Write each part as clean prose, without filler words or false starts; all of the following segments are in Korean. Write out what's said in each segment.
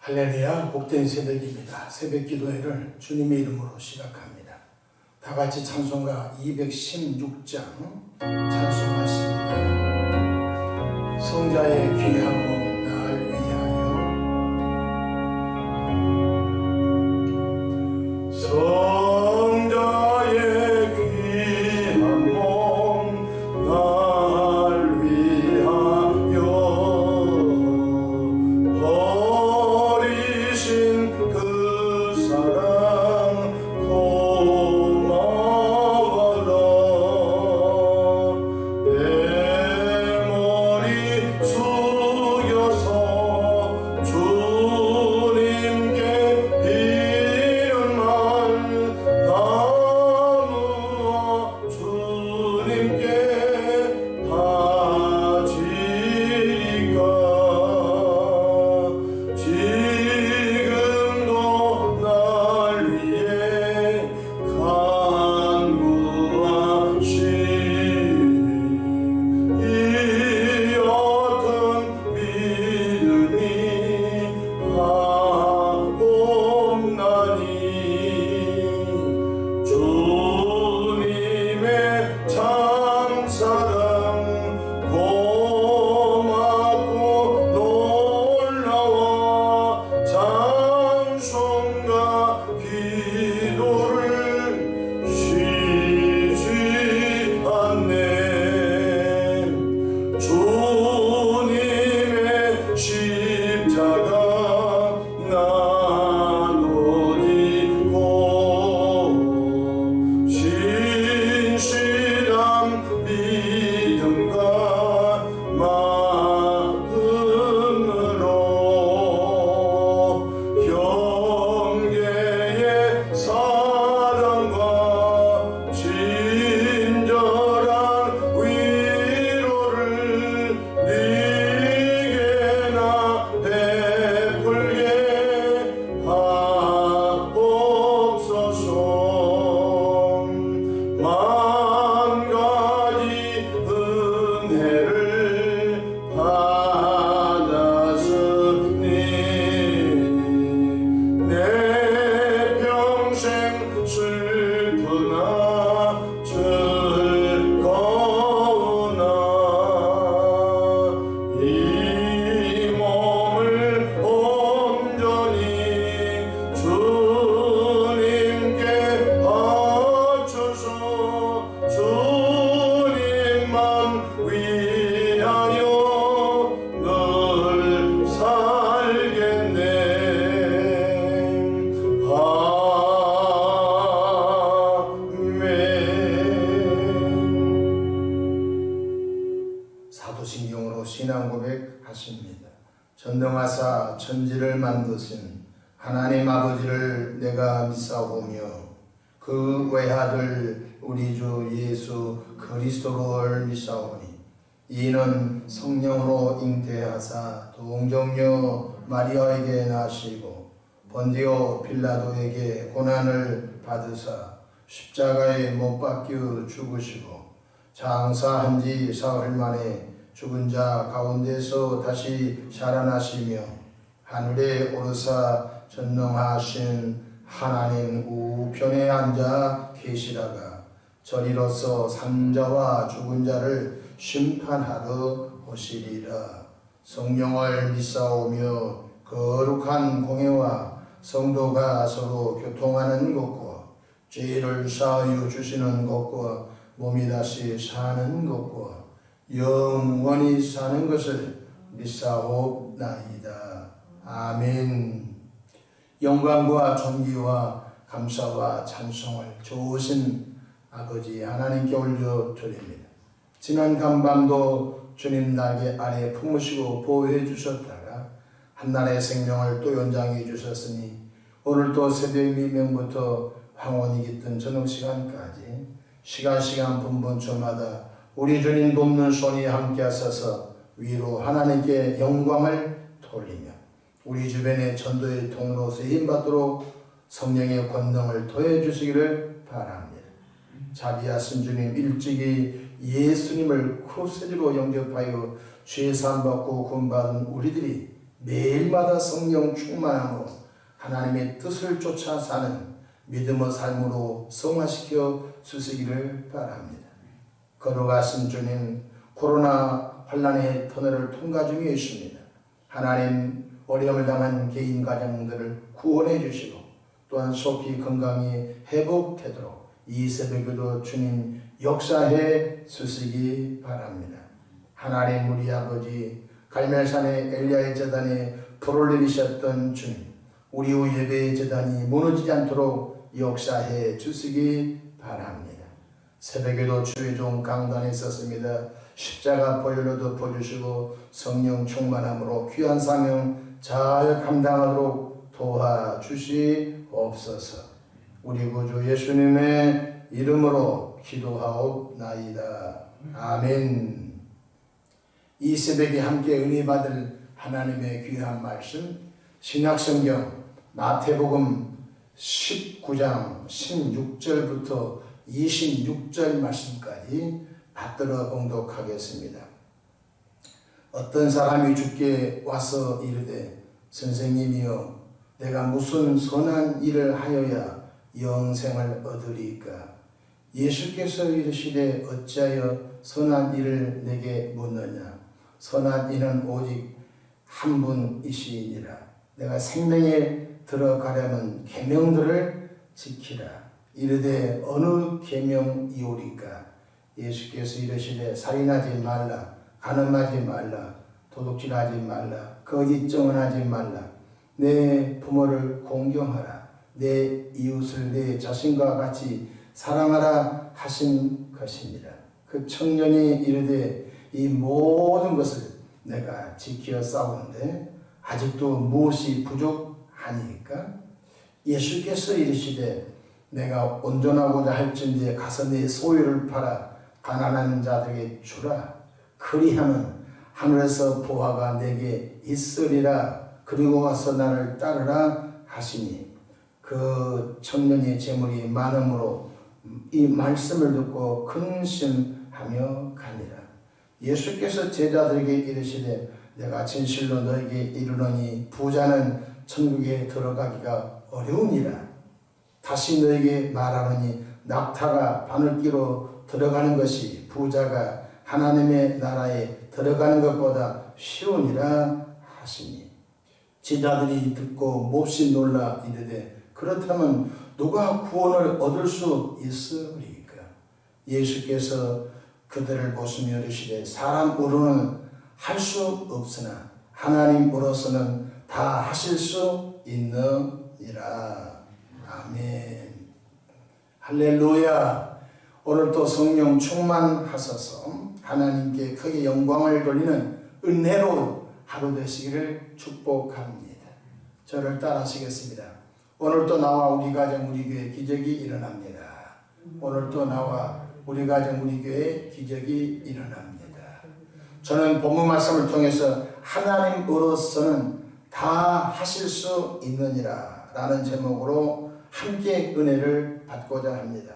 할렐루야, 복된 새벽입니다. 새벽 기도회를 주님의 이름으로 시작합니다. 다 같이 찬송가 216장 찬송하십니다. 성자의 귀한 몸 날 위하여. 성자의 귀한 몸 날 위하여 버리신 그 사랑 고마워라. 내 머리 숙여서 주님께 이런 말 나누어 주님께 바치리까. 지금도 날 위해 간구하신 이 어떤 믿음이 하옵나니 주님의 참사랑 고맙고 놀라워 찬송과 기도를 쉬지 않네. 주님의 십자가 나눠지고 신실한 믿음과 마음으로 형제의 사랑과 친절한 위로를 네게나 베풀게 하옵소서. 만 가지 은혜를 받았으니 내 평생 슬프나 즐거우나 이 몸을 온전히 주님께 바쳐서 주님만 위하여 늘 살겠네. 아멘. 사도신경으로 신앙 고백하십니다. 전능하사 천지를 만드신 하나님 아버지를 내가 믿사오며 그 외아들 우리 주 예수 그리스도를 믿사오니 이는 성령으로 잉태하사 동정녀 마리아에게 나시고 본디오 빌라도에게 고난을 받으사 십자가에 못 박혀 죽으시고 장사한 지 사흘 만에 죽은 자 가운데서 다시 살아나시며 하늘에 오르사 전능하신 하나님 우편에 앉아 계시다가 저리로서 산자와 죽은 자를 심판하러 오시리라. 성령을 믿사오며 거룩한 공회와 성도가 서로 교통하는 것과 죄를 사하여 주시는 것과 몸이 다시 사는 것과 영원히 사는 것을 믿사옵나이다. 아멘. 영광과 존귀와 감사와 찬송을 좋으신 아버지 하나님께 올려드립니다. 지난 간밤도 주님 날개 아래 품으시고 보호해 주셨다가 한날의 생명을 또 연장해 주셨으니 오늘도 새벽 미명부터 황혼이 깃든 저녁시간까지 시간 분분초마다 우리 주님 돕는 손이 함께 하셔서 위로 하나님께 영광을 돌리며 우리 주변의 전도의 통로로 쓰임받도록 성령의 권능을 더해 주시기를 바랍니다. 자비하신 주님 일찍이 예수님을 크루세주로 영접하여 죄 사함받고 구원받은 우리들이 매일마다 성령 충만함으로 하나님의 뜻을 쫓아 사는 믿음의 삶으로 성화시켜 주시기를 바랍니다. 걸어가신 주님, 코로나 환란의 터널을 통과 중에 있습니다. 하나님, 어려움을 당한 개인 가정들을 구원해 주시고 또한 속히 건강히 회복되도록 이 새벽에도 주님 역사해 주시기 바랍니다. 하나님, 우리 아버지, 갈멜산의 엘리야의 제단에 불을 내리셨던 주님, 우리 예배의 제단이 무너지지 않도록 역사해 주시기 바랍니다. 새벽에도 주의 종 강단에 있었습니다. 십자가 보혈로도 보여주시고 성령 충만함으로 귀한 사명 잘 감당하도록 도와주시옵소서. 우리 구주 예수님의 이름으로 기도하옵나이다. 아멘. 이 새벽에 함께 은혜 받을 하나님의 귀한 말씀, 신약성경 마태복음 19장 16절부터 26절 말씀까지 받들어 봉독하겠습니다. 어떤 사람이 주께 와서 이르되 선생님이여 내가 무슨 선한 일을 하여야 영생을 얻으리까? 예수께서 이르시되 어찌하여 선한 일을 내게 묻느냐? 선한 이는 오직 한 분이시니라. 내가 생명에 들어가려면 계명들을 지키라. 이르되 어느 계명이오리까? 예수께서 이르시되 살인하지 말라, 간음하지 말라, 도둑질하지 말라, 거짓 증언하지 말라, 내 부모를 공경하라, 내 이웃을 내 자신과 같이 사랑하라 하신 것입니다. 그 청년이 이르되 이 모든 것을 내가 지켜 싸우는데 아직도 무엇이 부족하니까? 예수께서 이르시되 내가 온전하고자 할진대 가서 내 소유를 팔아 가난한 자들에게 주라. 그리하면 하늘에서 보화가 내게 있으리라. 그리고 와서 나를 따르라 하시니 그 청년의 재물이 많음으로 이 말씀을 듣고 근심하며 가니라. 예수께서 제자들에게 이르시되 내가 진실로 너에게 이르노니 부자는 천국에 들어가기가 어려우니라. 다시 너에게 말하노니 낙타가 바늘기로 들어가는 것이 부자가 하나님의 나라에 들어가는 것보다 쉬우니라 하시니 제자들이 듣고 몹시 놀라 이르되 그렇다면 누가 구원을 얻을 수 있으리까? 예수께서 그들을 보시며 이르시되 사람으로는 할 수 없으나 하나님으로서는 다 하실 수 있느니라. 아멘. 할렐루야. 오늘도 성령 충만하소서 하나님께 크게 영광을 돌리는 은혜로운 하루 되시기를 축복합니다. 저를 따라하시겠습니다. 오늘도 나와 우리 가정 우리 교회 기적이 일어납니다. 오늘도 나와 우리 가정 우리 교회 기적이 일어납니다. 저는 본문 말씀을 통해서 하나님으로서는 다 하실 수 있느니라 라는 제목으로 함께 은혜를 받고자 합니다.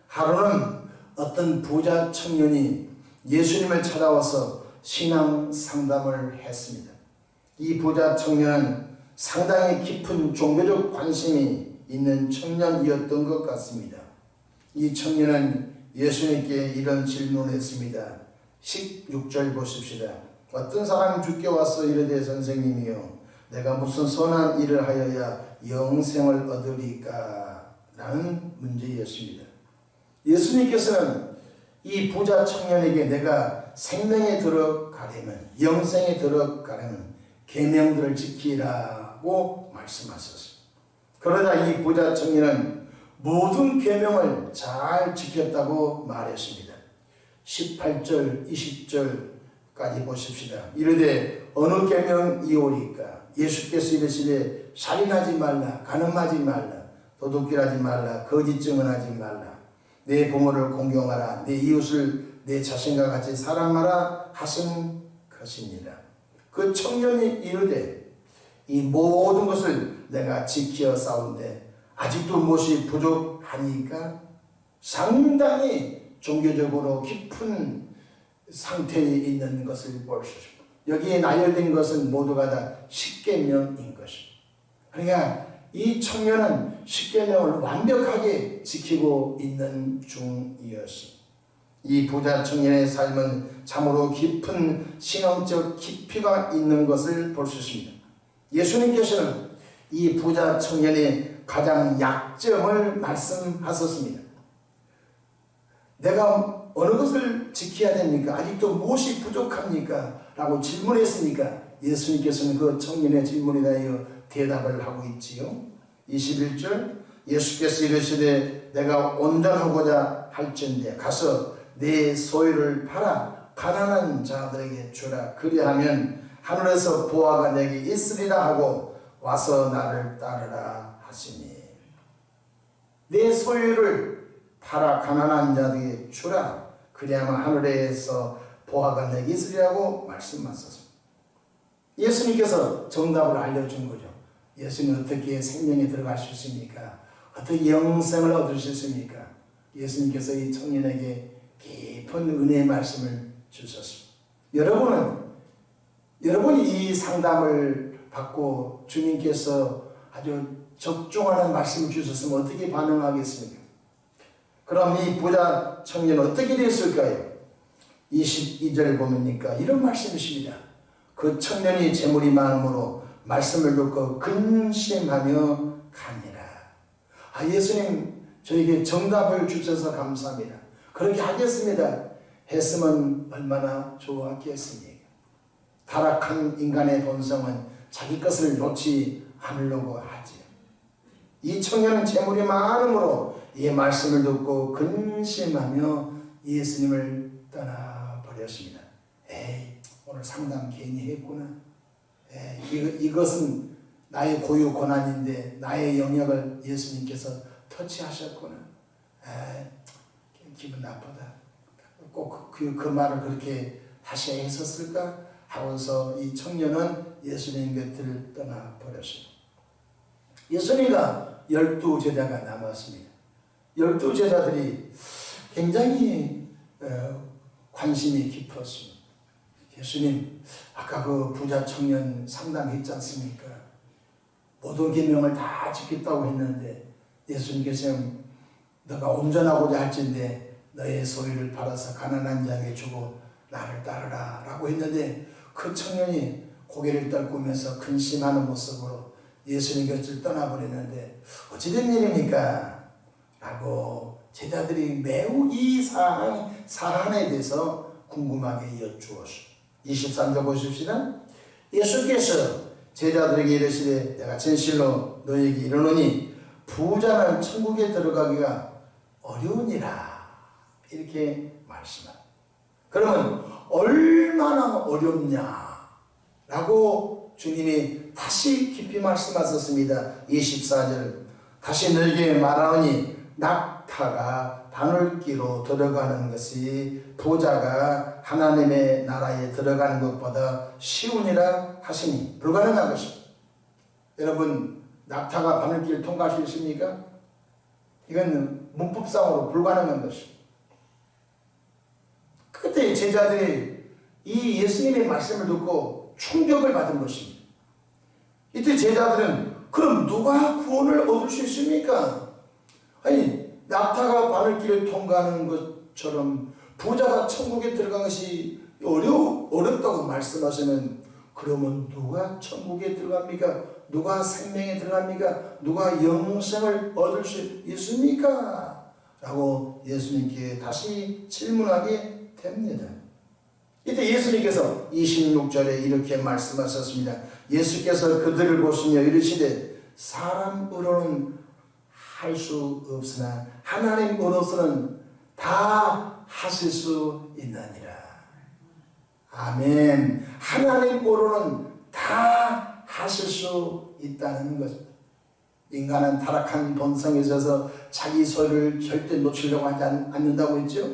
하루는 어떤 부자 청년이 예수님을 찾아와서 신앙 상담을 했습니다. 이 부자 청년은 상당히 깊은 종교적 관심이 있는 청년이었던 것 같습니다. 이 청년은 예수님께 이런 질문을 했습니다. 16절 보십시다. 어떤 사람이 주께 와서 이르되 선생님이여 내가 무슨 선한 일을 하여야 영생을 얻으리까? 라는 문제였습니다. 예수님께서는 이 부자 청년에게 내가 생명에 들어가려면 영생에 들어가려면 계명들을 지키라고 말씀하셨습니다. 그러자 이 부자 청년은 모든 계명을 잘 지켰다고 말했습니다. 18절 20절까지 보십시다. 이르되 어느 계명이오리까? 예수께서 이르시되 살인하지 말라, 간음하지 말라, 도둑질하지 말라, 거짓 증언하지 말라, 내 부모를 공경하라, 내 이웃을 내 자신과 같이 사랑하라 하신 것입니다. 그 청년이 이르되 이 모든 것을 내가 지켜 싸운데 아직도 무엇이 부족하니까? 상당히 종교적으로 깊은 상태에 있는 것을 볼 수 있습니다. 여기에 나열된 것은 모두가 다 십계명인 것입니다. 그러니까 이 청년은 십계명을 완벽하게 지키고 있는 중이었습니다. 이 부자 청년의 삶은 참으로 깊은 신앙적 깊이가 있는 것을 볼 수 있습니다. 예수님께서는 이 부자 청년의 가장 약점을 말씀하셨습니다. 내가 어느 것을 지켜야 됩니까? 아직도 무엇이 부족합니까? 라고 질문했으니까 예수님께서는 그 청년의 질문에 대하여 대답을 하고 있지요. 21절 예수께서 이르시되 내가 온전하고자 할진대 가서 내 소유를 팔아 가난한 자들에게 주라. 그리하면 하늘에서 보화가 내게 있으리라 하고 와서 나를 따르라 하시니. 내 소유를 팔아 가난한 자들에게 주라. 그리하면 하늘에서 보화가 내게 있으리라고 말씀하셨습니다. 예수님께서 정답을 알려준 거죠. 예수님은 어떻게 생명에 들어갈 수 있습니까? 어떻게 영생을 얻을 수 있습니까? 예수님께서 이 청년에게 깊은 은혜의 말씀을 주셨습니다. 여러분이 이 상담을 받고 주님께서 아주 적중하는 말씀을 주셨으면 어떻게 반응하겠습니까? 그럼 이 부자 청년은 어떻게 됐을까요? 22절 보면니까 이런 말씀이십니다. 그 청년이 재물이 많음으로 말씀을 듣고 근심하며 가니라. 예수님 저에게 정답을 주셔서 감사합니다. 그렇게 하겠습니다. 했으면 얼마나 좋았겠습니까? 타락한 인간의 본성은 자기 것을 놓지 않으려고 하지요. 이 청년은 재물이 많음으로 이 말씀을 듣고 근심하며 예수님을 떠나버렸습니다. 오늘 상담 괜히 했구나. 이것은 나의 고유 고난인데 나의 영역을 예수님께서 터치하셨구나. 기분 나쁘다. 꼭 그 말을 그렇게 하셔야 했었을까? 하면서 이 청년은 예수님 곁을 떠나버렸습니다. 예수님과 12제자가 남았습니다. 12제자들이 굉장히 관심이 깊었습니다. 예수님, 아까 그 부자 청년 상담했지 않습니까? 모든 계명을 다 지켰다고 했는데 예수님께서 너가 온전하고자 할진대 너의 소유를 팔아서 가난한 자에게 주고 나를 따르라 라고 했는데 그 청년이 고개를 떨구면서 근심하는 모습으로 예수님 곁을 떠나버렸는데 어찌 된 일입니까? 라고 제자들이 매우 이 사안에 대해서 궁금하게 여쭈었습니다. 23절 보십시다. 예수께서 제자들에게 이르시되 내가 진실로 너희에게 이르노니 부자는 천국에 들어가기가 어려우니라. 이렇게 말씀합니다. 그러면 얼마나 어렵냐 라고 주님이 다시 깊이 말씀하셨습니다. 24절 다시 너희에게 말하오니 낙타가 바늘기로 들어가는 것이 부자가 하나님의 나라에 들어가는 것보다 쉬우니라 하시니 불가능한 것입니다. 여러분 낙타가 바늘길을 통과할 수 있습니까? 이건 문법상으로 불가능한 것입니다. 그때 제자들이 이 예수님의 말씀을 듣고 충격을 받은 것입니다. 이때 제자들은 그럼 누가 구원을 얻을 수 있습니까? 아니 낙타가 바늘길을 통과하는 것처럼 부자가 천국에 들어간 것이 어렵다고 말씀하시면 그러면 누가 천국에 들어갑니까? 누가 생명에 들어갑니까? 누가 영생을 얻을 수 있습니까? 라고 예수님께 다시 질문하게 됩니다. 이때 예수님께서 26절에 이렇게 말씀하셨습니다. 예수께서 그들을 보시며 이르시되 사람으로는 할 수 없으나 하나님으로서는 다 하실 수 있느니라. 아멘. 하나님으로는 다 하실 수 있다는 것입니다. 인간은 타락한 본성에 있어서 자기 소유를 절대 놓치려고 하지 않는다고 했죠.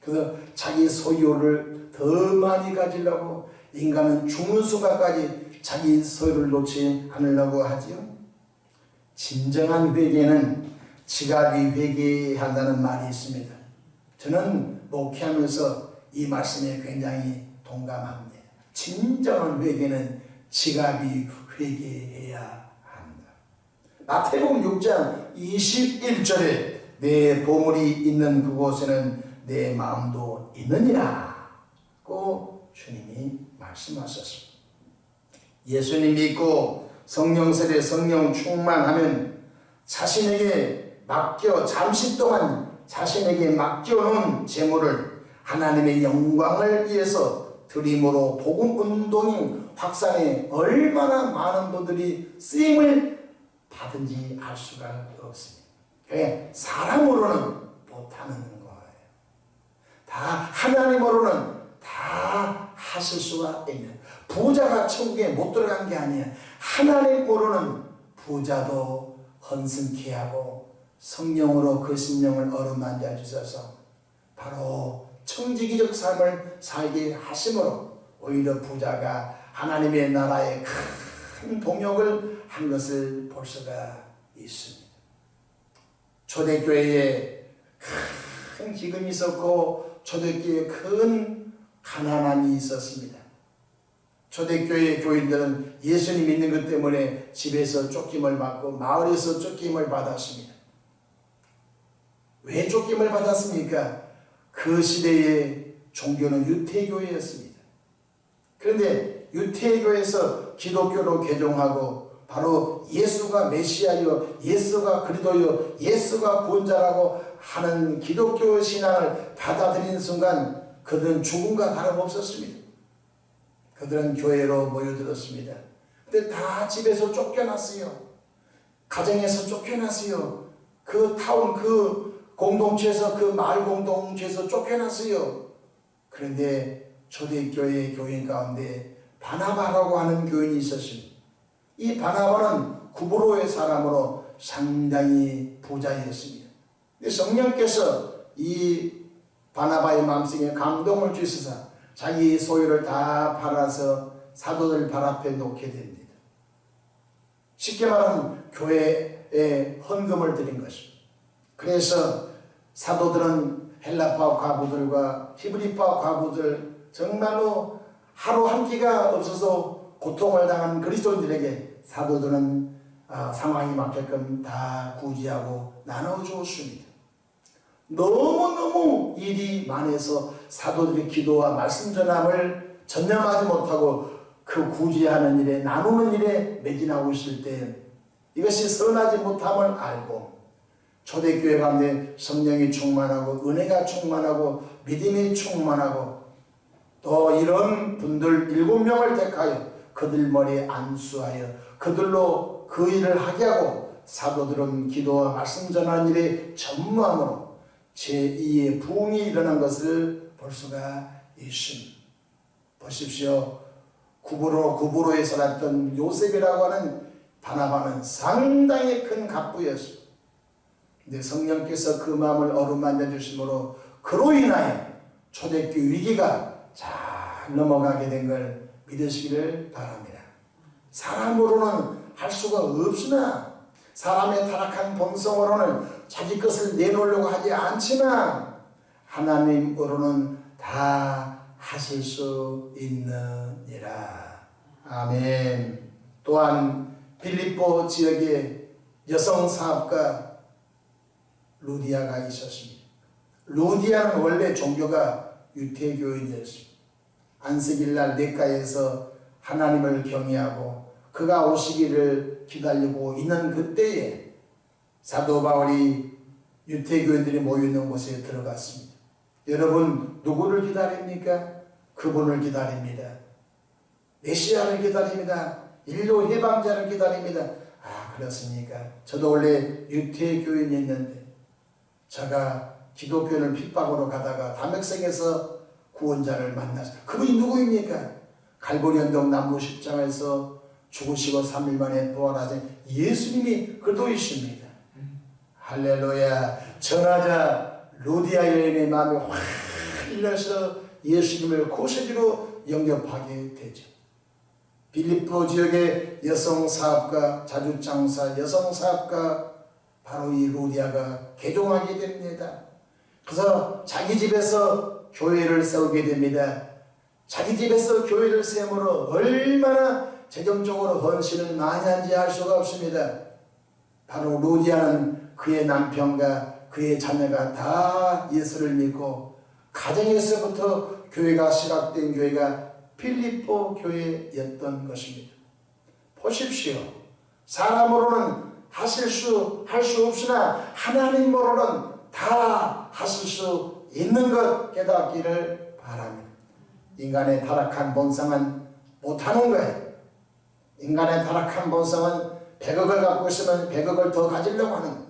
그래서 자기 소유를 더 많이 가지려고 인간은 죽는 순간까지 자기 소유를 놓지 않으려고 하지요. 진정한 회개는 지각이 회개한다는 말이 있습니다. 저는 목회하면서 이 말씀에 굉장히 동감합니다. 진정한 회개는 지갑이 회개해야 한다. 마태복음 6장 21절에 내 보물이 있는 그곳에는 내 마음도 있느니라 고 주님이 말씀하셨습니다. 예수님 믿고 성령 세례 성령 충만하면 자신에게 맡겨 잠시 동안 자신에게 맡겨놓은 재물을 하나님의 영광을 위해서 드림으로 복음 운동이 확산해 얼마나 많은 분들이 쓰임을 받은지 알 수가 없습니다. 그게 사람으로는 못하는 거예요. 다 하나님으로는 다 하실 수가 있는. 부자가 천국에 못 들어간 게 아니야. 하나님으로는 부자도 헌신케 하고 성령으로 그 심령을 어루만져 주셔서 바로 청지기적 삶을 살게 하심으로 오히려 부자가 하나님의 나라에 큰 동역을 한 것을 볼 수가 있습니다. 초대교회에 큰 기근이 있었고 초대교회에 큰 가난함이 있었습니다. 초대교회 교인들은 예수님 믿는 것 때문에 집에서 쫓김을 받고 마을에서 쫓김을 받았습니다. 왜 쫓김을 받았습니까? 그 시대의 종교는 유태교회였습니다. 그런데 유태교회에서 기독교로 개종하고 바로 예수가 메시아요, 예수가 그리스도요, 예수가 구원자라고 하는 기독교 신앙을 받아들이는 순간 그들은 죽음과 다름없었습니다. 그들은 교회로 모여들었습니다. 근데 다 집에서 쫓겨났어요. 가정에서 쫓겨났어요. 그 타운, 그 공동체에서, 그 마을 공동체에서 쫓겨났어요. 그런데 초대교회 교인 가운데 바나바라고 하는 교인이 있었습니다. 이 바나바는 구브로의 사람으로 상당히 부자였습니다. 근데 성령께서 이 바나바의 마음속에 감동을 주셔서 자기 소유를 다 팔아서 사도들 발 앞에 놓게 됩니다. 쉽게 말하면 교회에 헌금을 드린 것입니다. 그래서 사도들은 헬라파 과부들과 히브리파 과부들 정말로 하루 한 끼가 없어서 고통을 당한 그리스도인들에게 사도들은 상황이 맞게끔 다 구제하고 나눠주었습니다. 너무너무 일이 많아서 사도들의 기도와 말씀 전함을 전념하지 못하고 그 구제하는 일에 나누는 일에 매진하고 있을 때 이것이 선하지 못함을 알고 초대교회 가운데 성령이 충만하고 은혜가 충만하고 믿음이 충만하고 또 이런 분들 7명을 택하여 그들 머리에 안수하여 그들로 그 일을 하게 하고 사도들은 기도와 말씀 전하는 일에 전무함으로 제2의 부흥이 일어난 것을 볼 수가 있습니다. 보십시오. 구브로에 살았던 요셉이라고 하는 바나바는 상당히 큰 갑부였습니다. 근데 성령께서 그 마음을 어루만져 주심으로 그로 인하여 초대교회 위기가 잘 넘어가게 된 걸 믿으시기를 바랍니다. 사람으로는 할 수가 없으나 사람의 타락한 본성으로는 자기 것을 내놓으려고 하지 않지만 하나님으로는 다 하실 수 있느니라. 아멘. 또한 빌립보 지역에 여성 사업가 루디아가 있었습니다. 루디아는 원래 종교가 유태교인이었습니다. 안식일날 냇가에서 하나님을 경외하고 그가 오시기를 기다리고 있는 그때에 사도 바울이 유태교인들이 모여있는 곳에 들어갔습니다. 여러분 누구를 기다립니까? 그분을 기다립니다. 메시아를 기다립니다. 인류 해방자를 기다립니다. 아 그렇습니까? 저도 원래 유태교인이었는데 제가 기독교인을 핍박으로 가다가 담백성에서 구원자를 만났어요. 그분이 누구입니까? 갈보리 언덕 남부 십자가에서 죽으시고 3일 만에 부활하신 예수님이 그도이십니다. 할렐루야. 전하자 루디아 여인의 마음이 확 일러서 예수님을 고세주로 영접하게 되죠. 빌립보 지역의 여성사업가, 자주장사 여성사업가 바로 이 루디아가 개종하게 됩니다. 그래서 자기 집에서 교회를 세우게 됩니다. 자기 집에서 교회를 세우므로 얼마나 재정적으로 헌신을 많이 한지 알 수가 없습니다. 바로 루디아는 그의 남편과 그의 자녀가 다 예수를 믿고 가정에서부터 교회가 시작된 교회가 필리포 교회였던 것입니다. 보십시오. 사람으로는 할 수 없으나 하나님으로는 다 하실 수 있는 것 깨닫기를 바랍니다. 인간의 타락한 본성은 못하는 거예요. 인간의 타락한 본성은 100억을 갖고 있으면 100억을 더 가지려고 하는 거예요.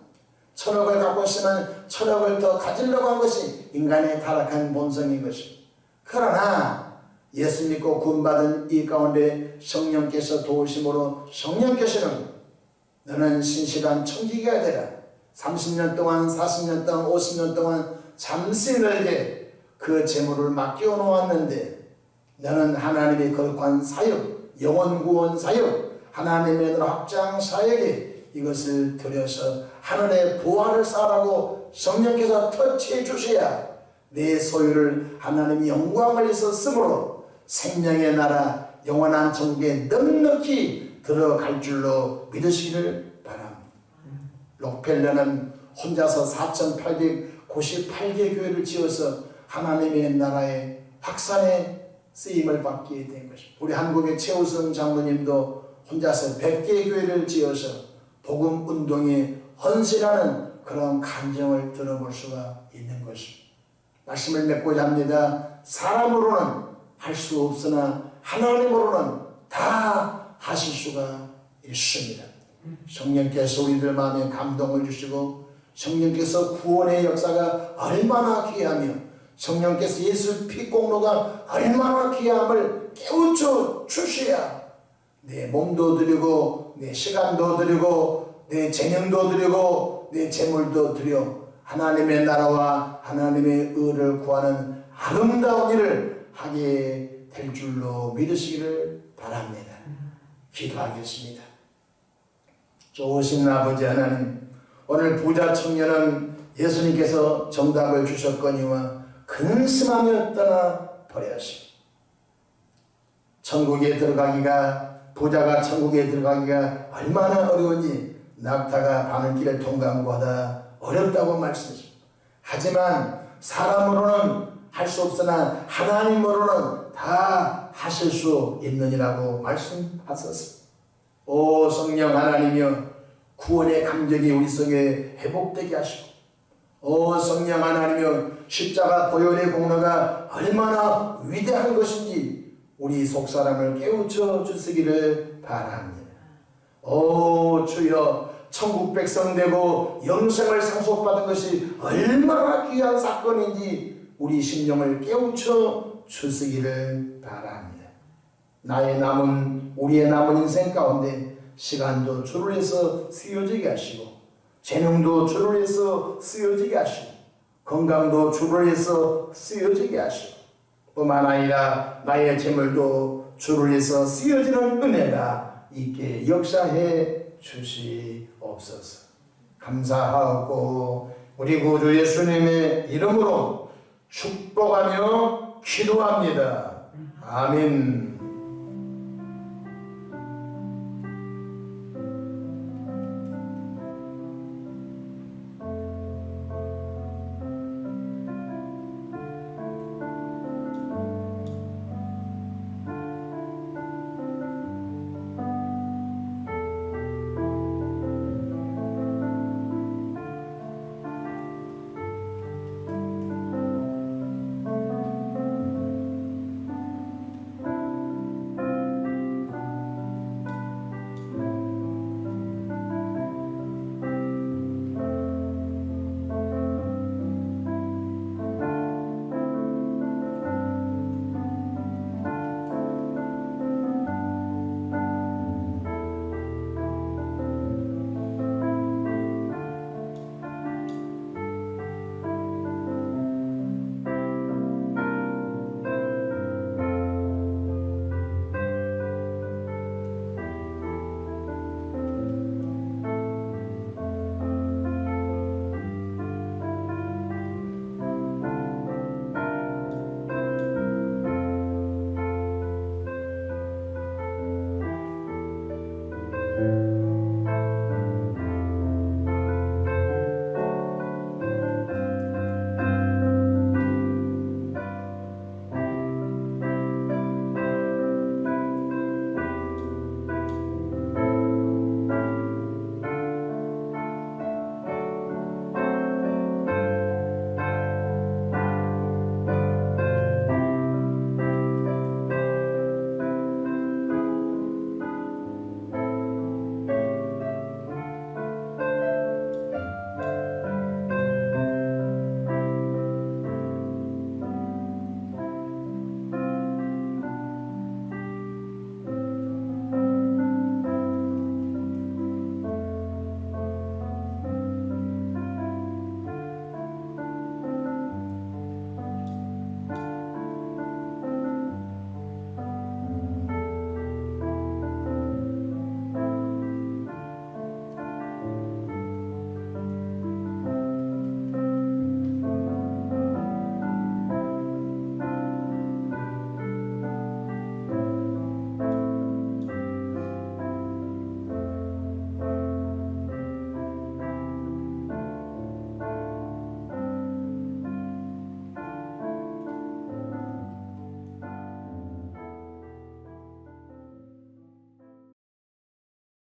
1000억을 갖고 있으면 1000억을 더 가지려고 하는 것이 인간의 타락한 본성인 것입니다. 그러나 예수 믿고 구원받은 이 가운데 성령께서 도우심으로 성령께서는 너는 신실한 청지기가 되라. 30년 동안 40년 동안 50년 동안 잠시 너에게 그 재물을 맡겨 놓았는데 너는 하나님의 거룩한 사역, 영원 구원 사역, 하나님의 확장 사역에 이것을 들여서 하늘의 보화를 쌓으라고 성령께서 터치해 주셔야 내 소유를 하나님의 영광을 위해서 쓰므로 생명의 나라 영원한 천국에 넉넉히 들어갈 줄로 믿으시기를 바랍니다. 록펠러는 혼자서 4,898개 교회를 지어서 하나님의 나라의 확산에 쓰임을 받게 된 것입니다. 우리 한국의 최우선 장로님도 혼자서 100개의 교회를 지어서 복음 운동에 헌신하는 그런 감정을 들어볼 수가 있는 것입니다. 말씀을 맺고자 합니다. 사람으로는 할 수 없으나 하나님으로는 다 하실 수가 있습니다. 성령께서 우리들 마음에 감동을 주시고 성령께서 구원의 역사가 얼마나 귀하며 성령께서 예수 피 공로가 얼마나 귀함을 깨우쳐 주셔야 내 몸도 드리고 내 시간도 드리고 내 재능도 드리고 내 재물도 드려 하나님의 나라와 하나님의 의를 구하는 아름다운 일을 하게 될 줄로 믿으시기를 바랍니다. 기도하겠습니다. 좋으신 아버지 하나님, 오늘 부자 청년은 예수님께서 정답을 주셨거니와 근심하며 떠나버렸습니다. 천국에 들어가기가, 부자가 천국에 들어가기가 얼마나 어려운지 낙타가 바늘길을 통과한 것보다 어렵다고 말씀하십니다. 하지만 사람으로는 할 수 없으나 하나님으로는 다 하실 수 있느니라고 말씀하셨습니다. 오 성령 하나님이여, 구원의 감격이 우리 속에 회복되게 하시고, 오 성령 하나님이여, 십자가 보혈의 공로가 얼마나 위대한 것인지 우리 속사람을 깨우쳐 주시기를 바랍니다. 오 주여, 천국 백성 되고 영생을 상속받은 것이 얼마나 귀한 사건인지 우리 심령을 깨우쳐 주시기를 바랍니다. 우리의 남은 인생 가운데 시간도 주를 위해서 쓰여지게 하시고, 재능도 주를 위해서 쓰여지게 하시고, 건강도 주를 위해서 쓰여지게 하시고, 뿐만 아니라 나의 재물도 주를 위해서 쓰여지는 은혜가 있게 역사해 주시옵소서. 감사하고 우리 구주 예수님의 이름으로 축복하며 기도합니다. 아멘.